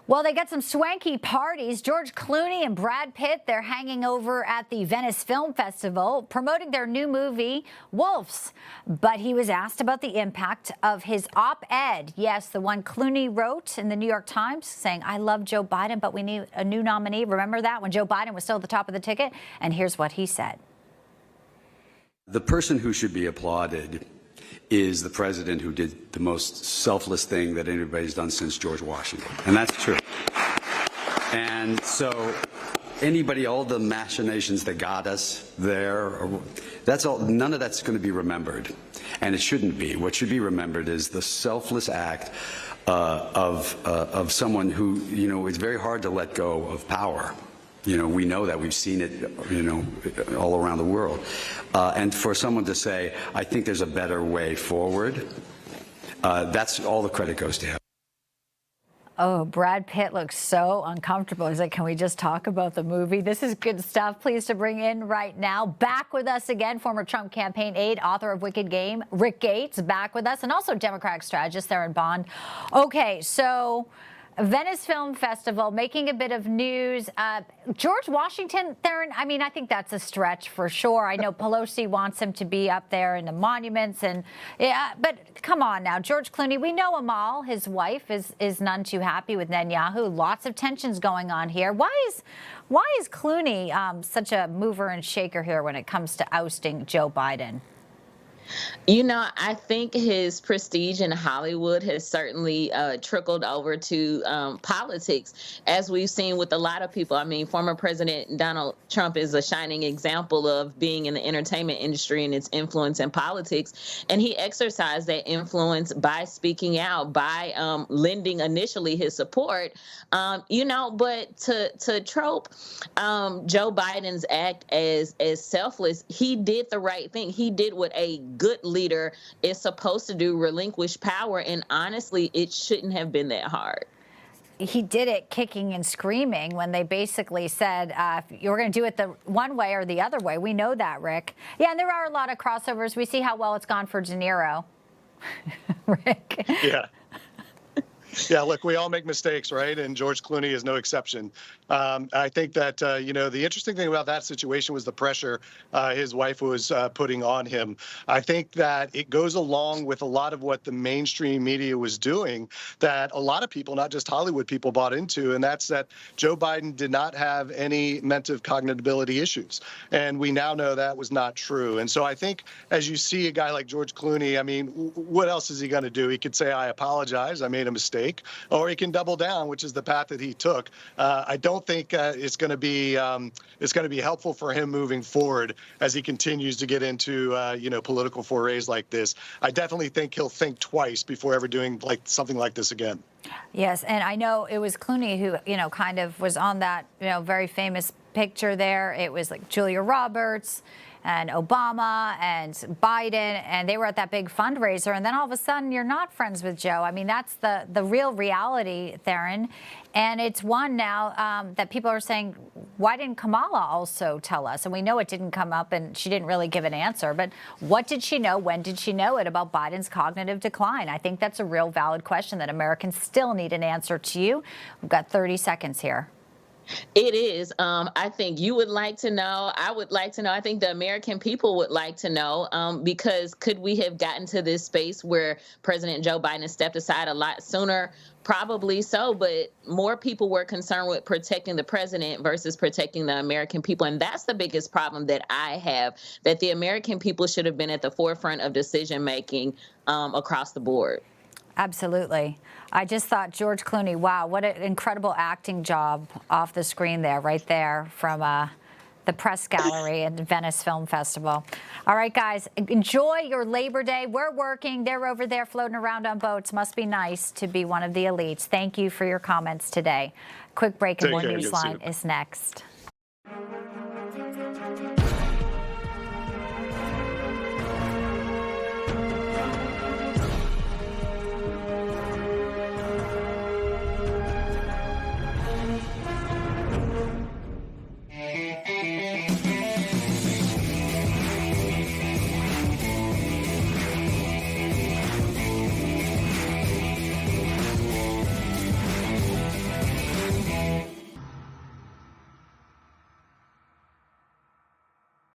Well, they got some swanky parties. George Clooney and Brad Pitt, they're hanging over at the Venice Film Festival promoting their new movie, Wolves. But he was asked about the impact of his op-ed. Yes, the one Clooney wrote in the New York Times saying, I love Joe Biden, but we need a new nominee. Remember that when Joe Biden was still at the top of the ticket? And here's what he said. The person who should be applauded is the president who did the most selfless thing that anybody's done since George Washington. And that's true. And so anybody, all the machinations that got us there, that's all, none of that's going to be remembered. And it shouldn't be. What should be remembered is the selfless act of someone who, you know, it's very hard to let go of power. You know, we know that. We've seen it, you know, all around the world. And for someone to say, I think there's a better way forward, that's all the credit goes to him. Oh, Brad Pitt looks so uncomfortable. He's like, can we just talk about the movie? This is good stuff. Pleased to bring in right now, back with us again, former Trump campaign aide, author of Wicked Game, Rick Gates, back with us, and also Democratic strategist Theryn Bond. Okay, so Venice Film Festival making a bit of news. George Washington, Theryn, I mean, I think that's a stretch for sure. I know Pelosi wants him to be up there in the monuments, and yeah, but come on now, George Clooney, we know Amal, his wife, is none too happy with Netanyahu. Lots of tensions going on here. Why is Clooney such a mover and shaker here when it comes to ousting Joe Biden? You know, I think his prestige in Hollywood has certainly trickled over to politics, as we've seen with a lot of people. I mean, former President Donald Trump is a shining example of being in the entertainment industry and its influence in politics. And he exercised that influence by speaking out, by lending initially his support, you know, but to trope Joe Biden's act as selfless, he did the right thing. He did what a good leader is supposed to do, relinquish power, and honestly, it shouldn't have been that hard. He did it kicking and screaming when they basically said, you're going to do it the one way or the other way. We know that, Rick. Yeah, and there are a lot of crossovers. We see how well it's gone for De Niro. Rick. Yeah. Yeah, look, we all make mistakes, right? And George Clooney is no exception. I think that, you know, the interesting thing about that situation was the pressure his wife was putting on him. I think that it goes along with a lot of what the mainstream media was doing that a lot of people, not just Hollywood people, bought into, and that's that Joe Biden did not have any mental cognitibility issues. And we now know that was not true. And so I think as you see a guy like George Clooney, I mean, what else is he going to do? He could say, I apologize, I made a mistake. Or he can double down, which is the path that he took. I don't think it's going to be helpful for him moving forward as he continues to get into you know, political forays like this. I definitely think he'll think twice before ever doing something like this again. Yes, and I know it was Clooney who, you know, kind of was on that, you know, very famous picture there. It was like Julia Roberts and Obama and Biden, and they were at that big fundraiser, and then all of a sudden you're not friends with Joe. I mean, that's the real reality, Theryn, and it's one now that people are saying, why didn't Kamala also tell us? And we know it didn't come up, and she didn't really give an answer, but what did she know? When did she know it about Biden's cognitive decline? I think that's a real valid question that Americans still need an answer to. You. We've got 30 seconds here. It is. I think you would like to know. I would like to know. I think the American people would like to know, because could we have gotten to this space where President Joe Biden stepped aside a lot sooner? Probably so, but more people were concerned with protecting the president versus protecting the American people. And that's the biggest problem that I have, that the American people should have been at the forefront of decision making across the board. Absolutely. I just thought George Clooney, wow, what an incredible acting job off the screen there, right there from the press gallery at the Venice Film Festival. All right, guys, enjoy your Labor Day. We're working. They're over there floating around on boats. Must be nice to be one of the elites. Thank you for your comments today. Quick break and more Newsline is next.